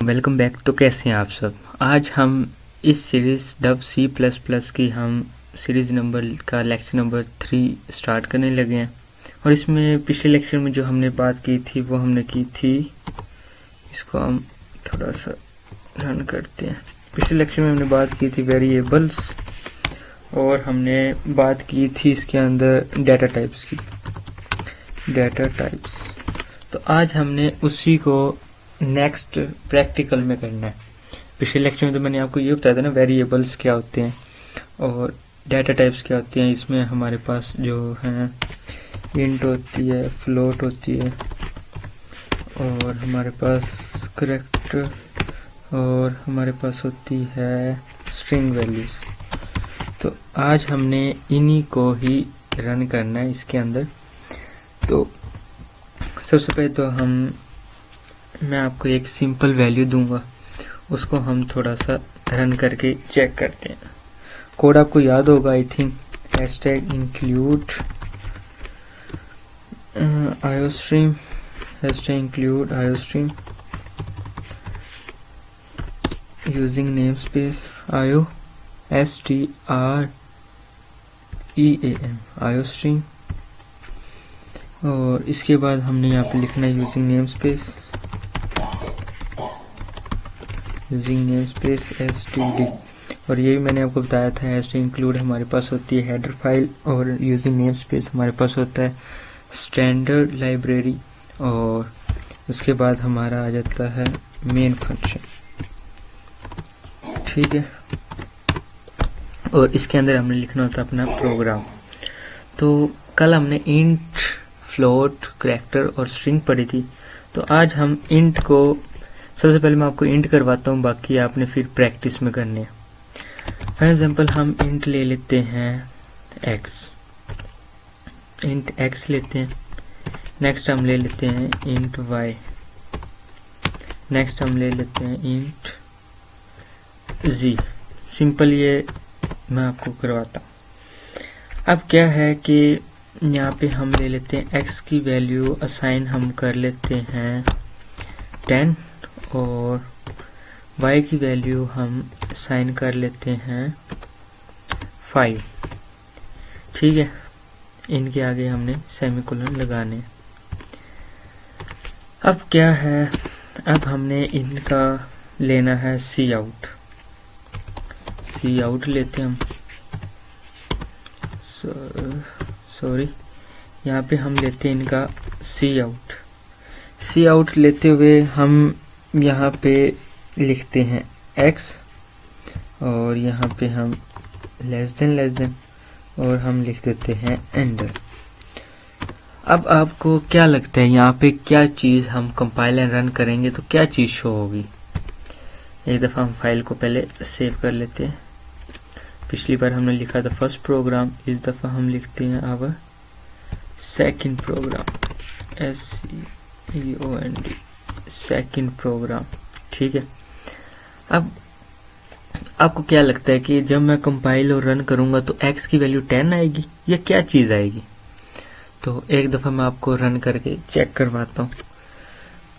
Welcome back. तो कैसे हैं आप सब। आज हम इस सीरीज़ डब C++ की हम सीरीज़ नंबर का लेक्चर नंबर 3 स्टार्ट करने लगे हैं। और इसमें पिछले लेक्चर में जो हमने बात की थी वो हमने की थी, इसको हम थोड़ा सा रन करते हैं। पिछले लेक्चर में हमने बात की थी वेरिएबल्स और हमने बात की थी इसके अंदर डाटा टाइप्स की, डाटा टाइप्स। तो आज हमने उसी को नेक्स्ट प्रैक्टिकल में करना है। पिछले लेक्चर में तो मैंने आपको ये बताया था ना, वेरिएबल्स क्या होते हैं और डाटा टाइप्स क्या होती हैं। इसमें हमारे पास जो है इंट होती है, फ्लोट होती है और हमारे पास करैक्टर और हमारे पास होती है स्ट्रिंग वैल्यूज। तो आज हमने इन्हीं को ही रन करना है इसके अंदर। तो सबसे पहले तो मैं आपको एक सिंपल वैल्यू दूंगा, उसको हम थोड़ा सा रन करके चेक करते हैं। कोड आपको याद होगा I think, #include iostream, #include iostream using namespace iostream iostream। और इसके बाद हमने यहाँ पे लिखना है यूजिंग नेमस्पेस std। और ये भी मैंने आपको बताया था, #include हमारे पास होती है हेडर फाइल और यूजिंग नेमस्पेस हमारे पास होता है स्टैंडर्ड लाइब्रेरी। और उसके बाद हमारा आ जाता है मेन फंक्शन, ठीक है। और इसके अंदर हमने लिखना होता है अपना प्रोग्राम। तो कल हमने इंट, फ्लोट, करैक्टर और स्ट्रिंग पढ़ी थी। तो आज हम इंट को, सबसे पहले मैं आपको इंट करवाता हूँ, बाकी आपने फिर प्रैक्टिस में करने हैं। फॉर एग्जांपल हम इंट ले लेते हैं x, इंट x लेते हैं। नेक्स्ट हम ले लेते हैं इंट y, नेक्स्ट हम ले लेते हैं इंट z। सिंपल ये मैं आपको करवाता हूँ। अब क्या है कि यहाँ पे हम ले लेते हैं x की वैल्यू असाइन हम कर लेते हैं 10 और y की वैल्यू हम असाइन कर लेते हैं 5, ठीक है। इनके आगे हमने सेमीकोलन लगाने। अब क्या है, अब हमने इनका लेना है सी आउट लेते हैं हम, सॉरी यहाँ पे हम लेते हैं इनका सी आउट लेते हुए हम यहाँ पे लिखते हैं x और यहाँ पे हम लेस देन और हम लिख देते हैं एंडर। अब आपको क्या लगता है यहाँ पे क्या चीज़ हम कंपाइल एंड रन करेंगे तो क्या चीज़ शो होगी। एक दफ़ा हम फाइल को पहले सेव कर लेते हैं। पिछली बार हमने लिखा था फर्स्ट प्रोग्राम, इस दफ़ा हम लिखते हैं our second program, SECOND, second program, ठीक है। अब आपको क्या लगता है कि जब मैं कंपाइल और रन करूंगा तो x की वैल्यू 10 आएगी या क्या चीज़ आएगी। तो एक दफ़ा मैं आपको रन करके चेक करवाता हूँ।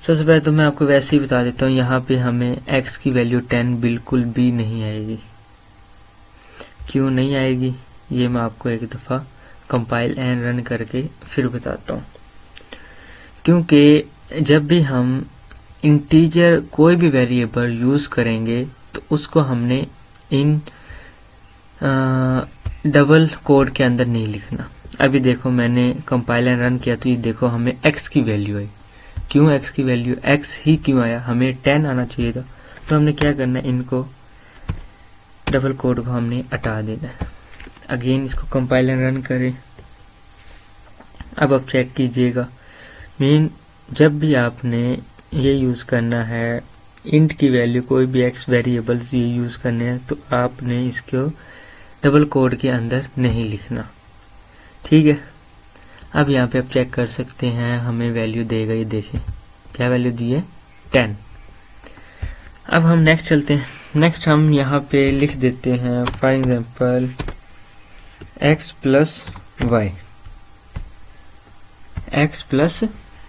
सबसे पहले तो मैं आपको वैसे ही बता देता हूँ, यहाँ पे हमें x की वैल्यू 10 बिल्कुल भी नहीं आएगी। क्यों नहीं आएगी ये मैं आपको एक दफ़ा कंपाइल एंड रन करके फिर बताता हूँ। क्योंकि जब भी हम इंटीजर कोई भी वेरिएबल यूज़ करेंगे तो उसको हमने इन डबल कोड के अंदर नहीं लिखना। अभी देखो मैंने कंपाइल एंड रन किया तो ये देखो हमें x की वैल्यू आई। क्यों x की वैल्यू x ही क्यों आया, हमें 10 आना चाहिए था। तो हमने क्या करना है, इनको डबल कोड को हमने हटा देना है। अगेन इसको कंपाइल एंड रन करें। अब आप चेक कीजिएगा, जब भी आपने ये यूज़ करना है इंट की वैल्यू, कोई भी x वेरिएबल्स ये यूज़ करने हैं तो आपने इसको डबल कोड के अंदर नहीं लिखना, ठीक है। अब यहाँ पे आप चेक कर सकते हैं हमें वैल्यू देगा, ये देखें क्या वैल्यू दी है, 10। अब हम नेक्स्ट चलते हैं। नेक्स्ट हम यहाँ पे लिख देते हैं for example x plus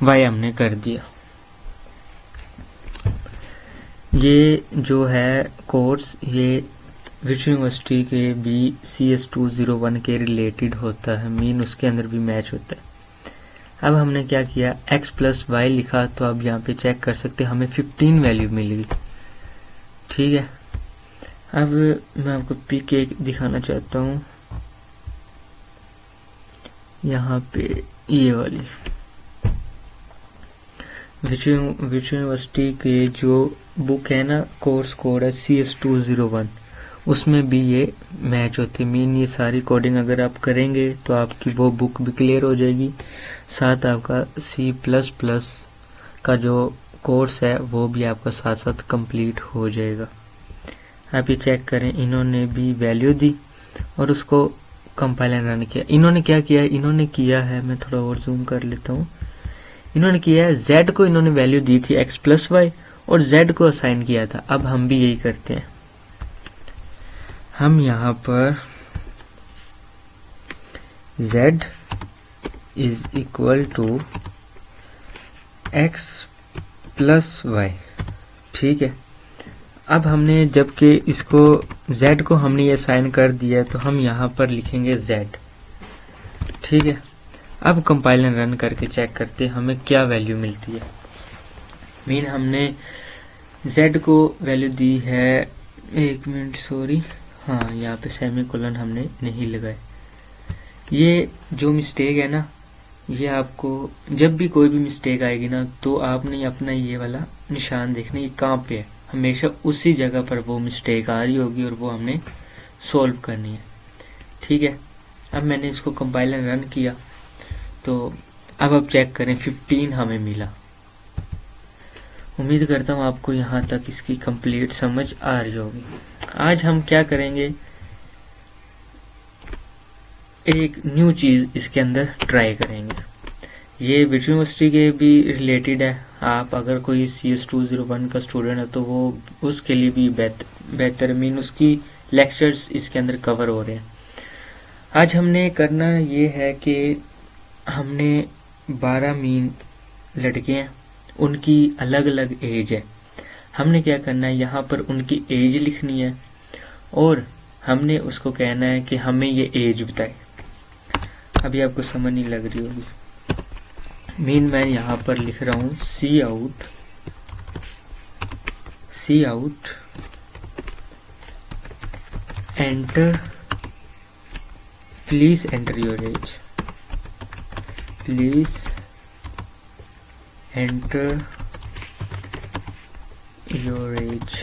y हमने कर दिया। ये जो है कोर्स ये विच यूनिवर्सिटी के भी CS201 के रिलेटेड होता है, मीन उसके अंदर भी मैच होता है। अब हमने क्या किया, x+y लिखा, तो अब यहाँ पे चेक कर सकते हैं हमें 15 वैल्यू मिलेगी। ठीक है, अब मैं आपको पिक एक दिखाना चाहता हूँ, यहाँ पे ये वाली विच यूनिवर्सिटी के जो बुक है ना, कोर्स कोड है CS201, उसमें भी ये मैच होती है। मीन ये सारी कोडिंग अगर आप करेंगे तो आपकी वो बुक भी क्लियर हो जाएगी, साथ आपका C++ का जो कोर्स है वो भी आपका साथ साथ कंप्लीट हो जाएगा। आप ये चेक करें, इन्होंने भी वैल्यू दी और उसको कंपाइल एंड रन किया। इन्होंने क्या किया है, इन्होंने किया है, मैं थोड़ा और जूम कर लेता हूँ, इन्होंने किया है z को इन्होंने वैल्यू दी थी x+y और z को असाइन किया था। अब हम भी यही करते हैं, हम यहाँ पर z is equal to x+y। ठीक है, अब हमने जबकि इसको z को हमने ये असाइन कर दिया है तो हम यहाँ पर लिखेंगे z। ठीक है, अब कंपाइल एंड रन करके चेक करते हैं हमें क्या वैल्यू मिलती है। मीन हमने z को वैल्यू दी है, एक मिनट सॉरी, हाँ यहाँ पे सेमीकोलन हमने नहीं लगाए। ये जो मिस्टेक है ना, ये आपको जब भी कोई भी मिस्टेक आएगी ना तो आपने अपना ये वाला निशान देखना ये कहाँ पे है, हमेशा उसी जगह पर वो मिस्टेक आ रही होगी और वो हमने सॉल्व करनी है। ठीक है, अब मैंने इसको कंपाइल एंड रन किया तो अब आप चेक करें 15 हमें मिला। उम्मीद करता हूँ आपको यहाँ तक इसकी कंप्लीट समझ आ रही होगी। आज हम क्या करेंगे, एक न्यू चीज़ इसके अंदर ट्राई करेंगे। ये विच यूनिवर्सिटी के भी रिलेटेड है, आप अगर कोई CS201 का स्टूडेंट है तो वो उसके लिए भी बेहतर मीन उसकी लेक्चर्स इसके अंदर कवर हो रहे हैं। आज हमने करना ये है कि हमने 12 मीन लड़के हैं, उनकी अलग अलग एज है। हमने क्या करना है, यहाँ पर उनकी एज लिखनी है और हमने उसको कहना है कि हमें ये एज बताए। अभी आपको समझ नहीं लग रही होगी, मीन मैं यहाँ पर लिख रहा हूँ C out enter, please enter your age, please enter your age.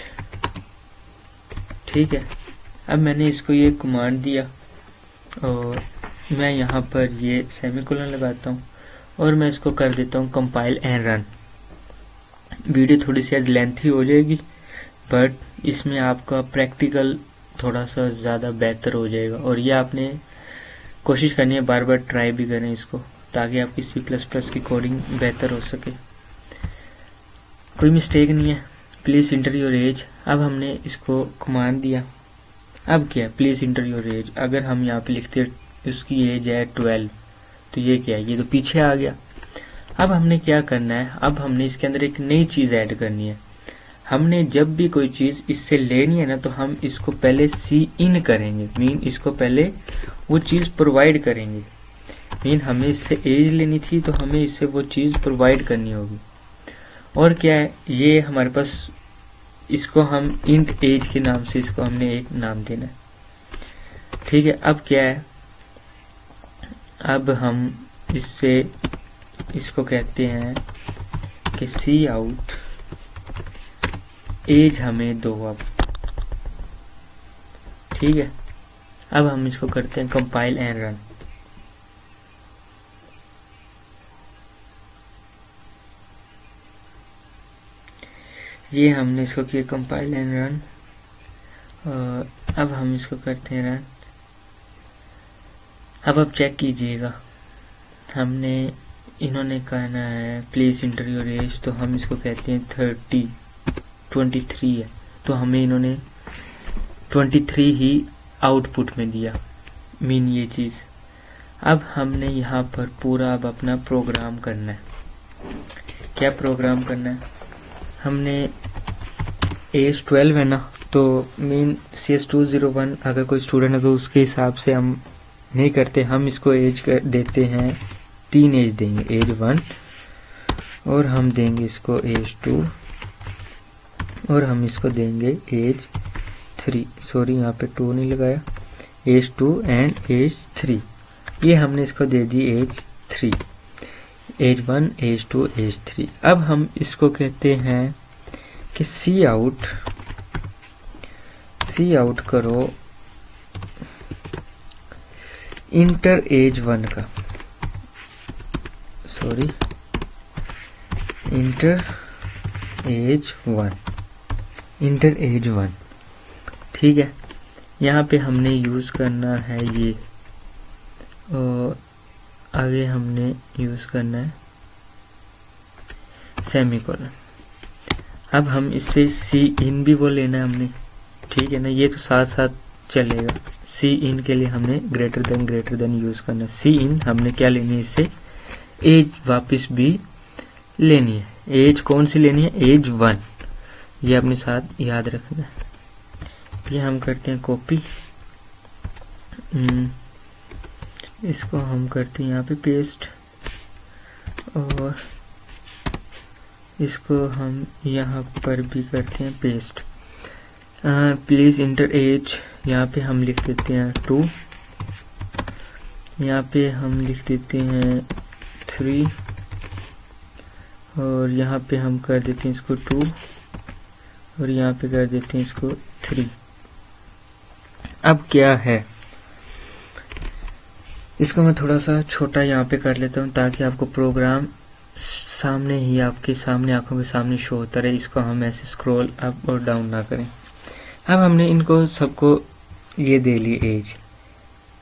ठीक है, अब मैंने इसको ये कमांड दिया और मैं यहाँ पर ये सेमीकोलन लगाता हूँ और मैं इसको कर देता हूँ कंपाइल एंड रन। वीडियो थोड़ी सी आज लेंथी हो जाएगी बट इसमें आपका प्रैक्टिकल थोड़ा सा ज़्यादा बेहतर हो जाएगा और ये आपने कोशिश करनी है, बार बार ट्राई भी करें इसको ताकि आपकी C++ की कोडिंग बेहतर हो सके। कोई मिस्टेक नहीं है, प्लीज़ इंटर योर एज। अब हमने इसको कमांड दिया, अब क्या है, प्लीज़ इंटर योर एज। अगर हम यहाँ पे लिखते उसकी एज है 12 तो ये क्या है, ये तो पीछे आ गया। अब हमने क्या करना है, अब हमने इसके अंदर एक नई चीज़ ऐड करनी है। हमने जब भी कोई चीज़ इससे लेनी है ना तो हम इसको पहले सी इन करेंगे, मीन इसको पहले वो चीज़ प्रोवाइड करेंगे। मीन हमें इससे एज लेनी थी तो हमें इससे वो चीज़ प्रोवाइड करनी होगी। और क्या है, ये हमारे पास इसको हम इंट एज के नाम से इसको हमने एक नाम देना है। ठीक है, अब क्या है, अब हम इससे इसको कहते हैं कि सी आउट एज हमें दो अब। ठीक है, अब हम इसको करते हैं कंपाइल एंड रन। ये हमने इसको किया कंपाइल एंड रन और अब हम इसको करते हैं रन। अब आप चेक कीजिएगा, हमने इन्होंने कहना है प्लीज इंटर योर एज, तो हम इसको कहते हैं 23 है तो हमें इन्होंने 23 ही आउटपुट में दिया, मीन ये चीज़। अब हमने यहाँ पर पूरा अब अपना प्रोग्राम करना है। क्या प्रोग्राम करना है, हमने एज 12 है ना, तो मीन CS201 अगर कोई स्टूडेंट है तो उसके हिसाब से हम नहीं करते, हम इसको एज देते हैं 3 एज देंगे, एज 1 और हम देंगे इसको एज 2 और हम इसको देंगे एज 3, सॉरी यहाँ पे 2 नहीं लगाया, एज 2 एंड एज 3, ये हमने इसको दे दी एज 3, एज 1 एज 2 एज 3। अब हम इसको कहते हैं कि सी आउट करो इंटर एज 1 का, सॉरी इंटर एज 1, ठीक है। यहाँ पे हमने यूज़ करना है ये, और आगे हमने यूज़ करना है सेमीकोलन। अब हम इससे सी इन भी वो लेना है हमने, ठीक है ना, ये तो साथ साथ चलेगा। सी इन के लिए हमने ग्रेटर देन यूज़ करना है। सी इन हमने क्या लेनी है, इससे एज वापस भी लेनी है। एज कौन सी लेनी है, एज 1, ये अपने साथ याद रखना है। ये हम करते हैं कॉपी, इसको हम करते हैं यहाँ पे पेस्ट, और इसको हम यहाँ पर भी करते हैं पेस्ट। प्लीज इंटर एज, यहाँ पे हम लिख देते हैं 2, यहाँ पे हम लिख देते हैं 3, और यहाँ पे हम कर देते हैं इसको 2, और यहाँ पे कर देते हैं इसको 3। अब क्या है, इसको मैं थोड़ा सा छोटा यहाँ पे कर लेता हूँ ताकि आपको प्रोग्राम सामने ही, आपके सामने, आंखों के सामने शो होता रहे। इसको हम ऐसे स्क्रॉल अप और डाउन ना करें। अब हमने इनको सबको ये दे ली एज।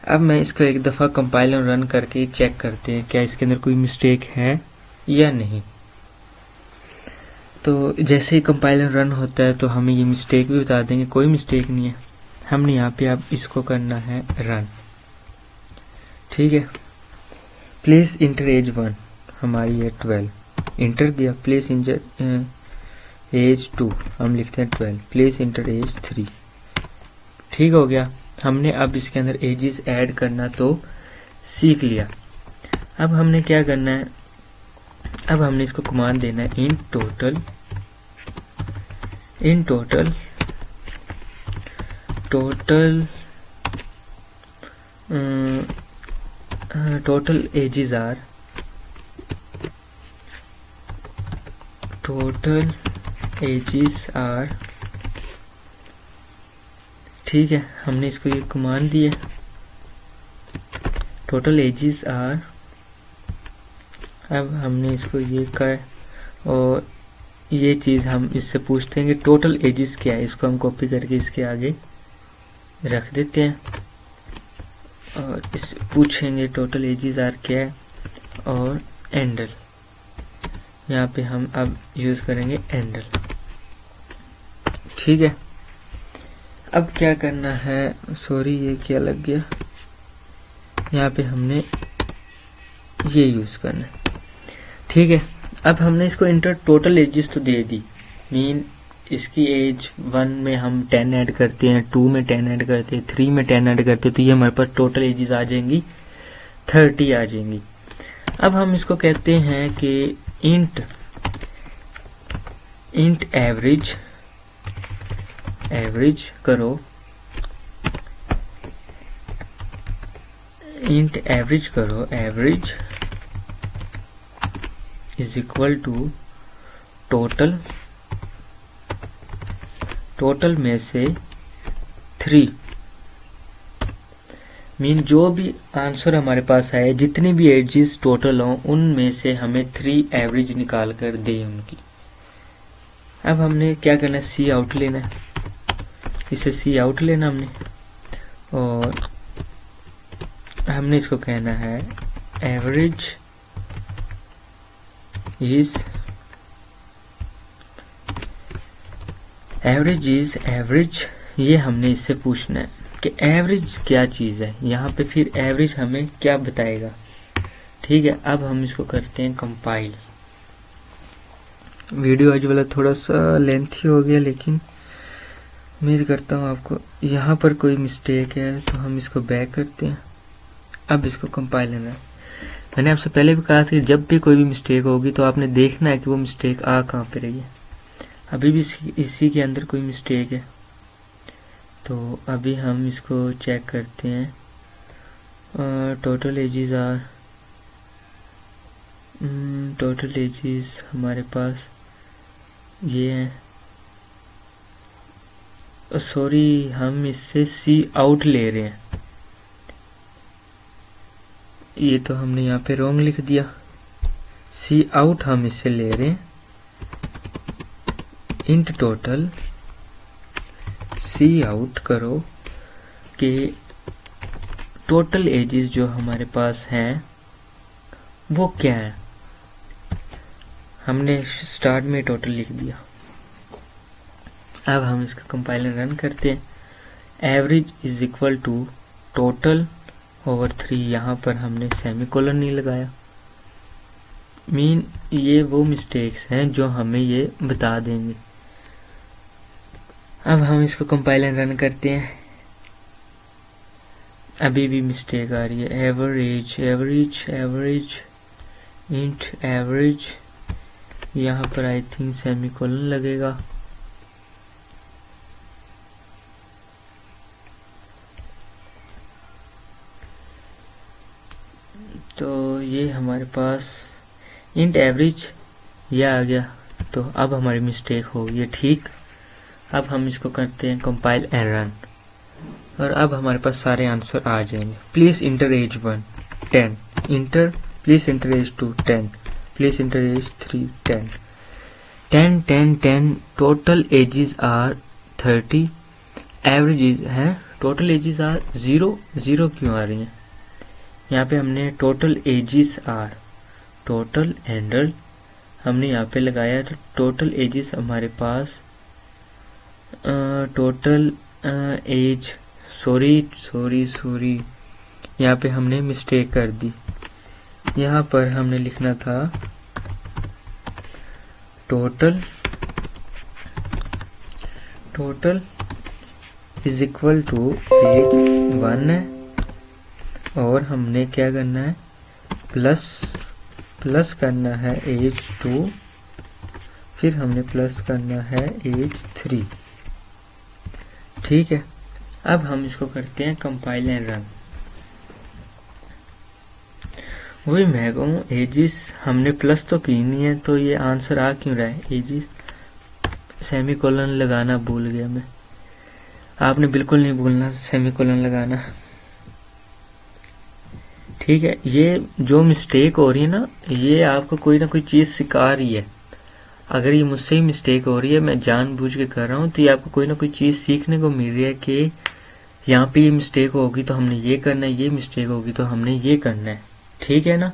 अब मैं इसको एक दफ़ा कंपाइल और रन करके चेक करते हैं क्या इसके अंदर कोई मिस्टेक है या नहीं। तो जैसे ही कंपाइल और रन होता है तो हमें ये मिस्टेक भी बता देंगे, कोई मिस्टेक नहीं है। हमने यहाँ पे अब इसको करना है रन, ठीक है। प्लेस इंटर एज 1 हमारी है 12, इंटर किया। प्लेस इंटर एज 2 हम लिखते हैं 12, प्लेस इंटर एज 3, ठीक हो गया। हमने अब इसके अंदर एजेस ऐड करना तो सीख लिया। अब हमने क्या करना है, अब हमने इसको कमांड देना है इन टोटल एजेस आर, ठीक है। हमने इसको ये कमांड दी है, टोटल एजेस आर। अब हमने इसको ये कर, और ये चीज़ हम इससे पूछते हैं कि टोटल एजेस क्या है। इसको हम कॉपी करके इसके आगे रख देते हैं और इस पूछेंगे टोटल एजेस आर क्या है, और एंडल, यहाँ पे हम अब यूज़ करेंगे एंडल, ठीक है। अब क्या करना है, सॉरी ये क्या लग गया, यहाँ पे हमने ये यूज़ करना है, ठीक है। अब हमने इसको इंटर टोटल एजेस तो दे दी, मीन इसकी एज 1 में हम 10 ऐड करते हैं, 2 में 10 ऐड करते हैं, 3 में 10 ऐड करते हैं, तो ये हमारे पास टोटल एजेस आ जाएंगी 30 आ जाएंगी। अब हम इसको कहते हैं कि इंट एवरेज करो, average is equal to total में से 3, मीन जो भी आंसर हमारे पास आए, जितनी भी एजेस टोटल हों उनमें से हमें 3 एवरेज निकाल कर दे उनकी। अब हमने क्या करना है, सी आउट लेना है, इसे सी आउट लेना हमने, और हमने इसको कहना है एवरेज इज एवरेज। ये हमने इससे पूछना है कि एवरेज क्या चीज़ है। यहाँ पे फिर एवरेज हमें क्या बताएगा, ठीक है। अब हम इसको करते हैं कंपाइल। वीडियो आज वाला थोड़ा सा लेंथी हो गया, लेकिन उम्मीद करता हूँ आपको यहाँ पर कोई मिस्टेक है, तो हम इसको बैक करते हैं। अब इसको कंपाइल करना है। मैंने आपसे पहले भी कहा था कि जब भी कोई भी मिस्टेक होगी तो आपने देखना है कि वो मिस्टेक आ कहाँ पे रही है। अभी भी इसी के अंदर कोई मिस्टेक है, तो अभी हम इसको चेक करते हैं। टोटल एजेस हमारे पास ये है। सॉरी, हम इससे सी आउट ले रहे हैं, ये तो हमने यहाँ पे रॉन्ग लिख दिया। सी आउट हम इससे ले रहे हैं। इंट टोटल सी आउट करो कि टोटल एजेस जो हमारे पास हैं वो क्या है। हमने स्टार्ट में टोटल लिख दिया। अब हम इसका कंपाइलर रन करते हैं। Average is equal to total over 3, यहाँ पर हमने सेमीकोलन नहीं लगाया। मीन ये वो मिस्टेक्स हैं जो हमें ये बता देंगे। अब हम इसको कंपाइलर रन करते हैं। अभी भी मिस्टेक आ रही है। Average average average int average, यहाँ पर आई थिंक सेमीकोलन लगेगा। तो ये हमारे पास इंट एवरेज ये आ गया। तो अब हमारी मिस्टेक हो गई है ठीक। अब हम इसको करते हैं कंपाइल एंड रन, और अब हमारे पास सारे आंसर आ जाएंगे। Please enter age 1 10, enter please enter age 2 10, please enter age 3 10 10 10 10। Total ages are 30, average है टोटल एजेस आर 0 0 क्यों आ रही हैं? यहाँ पे हमने टोटल एजेस आर, टोटल एंडल हमने यहाँ पे लगाया। तो टोटल एजेस हमारे पास टोटल एज, सॉरी यहाँ पे हमने मिस्टेक कर दी। यहाँ पर हमने लिखना था total is equal to age 1 है, और हमने क्या करना है प्लस करना है एज 2, फिर हमने प्लस करना है एज 3। ठीक है। अब हम इसको करते हैं कंपाइल एंड रन। वही मैं कहूँ एजिस हमने प्लस तो की नहीं है, तो ये आंसर आ क्यों रहा है? एजिस सेमीकोलन लगाना भूल गया मैं। आपने बिल्कुल नहीं भूलना सेमीकोलन लगाना। ठीक है। ये जो मिस्टेक हो रही है ना, ये आपको कोई ना कोई चीज़ सिखा रही है। अगर ये मुझसे ही मिस्टेक हो रही है, मैं जानबूझ के कर रहा हूँ, तो ये आपको कोई ना कोई चीज़ सीखने को मिल रही है कि यहाँ पे ये मिस्टेक होगी तो हमने ये करना है, ये मिस्टेक होगी तो हमने ये करना है। ठीक है ना।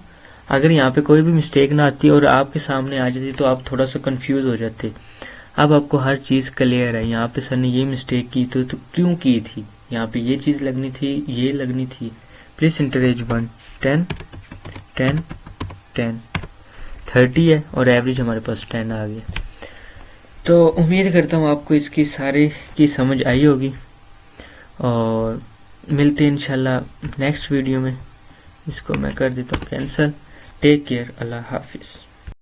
अगर यहाँ पे कोई भी मिस्टेक ना आती और आपके सामने आ जाती तो आप थोड़ा सा कंफ्यूज हो जाते। अब आपको हर चीज़ क्लियर है। यहाँ पे सर ने ये मिस्टेक की तो क्यों की थी, यहाँ पे ये चीज़ लगनी थी, ये लगनी थी। प्लीज इंटर एज 1 10 10 10 30 है, और एवरेज हमारे पास 10 आ गया। तो उम्मीद करता हूँ आपको इसकी सारी की समझ आई होगी, और मिलते हैं इंशाल्लाह नेक्स्ट वीडियो में। इसको मैं कर देता हूँ कैंसिल। टेक केयर, अल्लाह हाफिज़।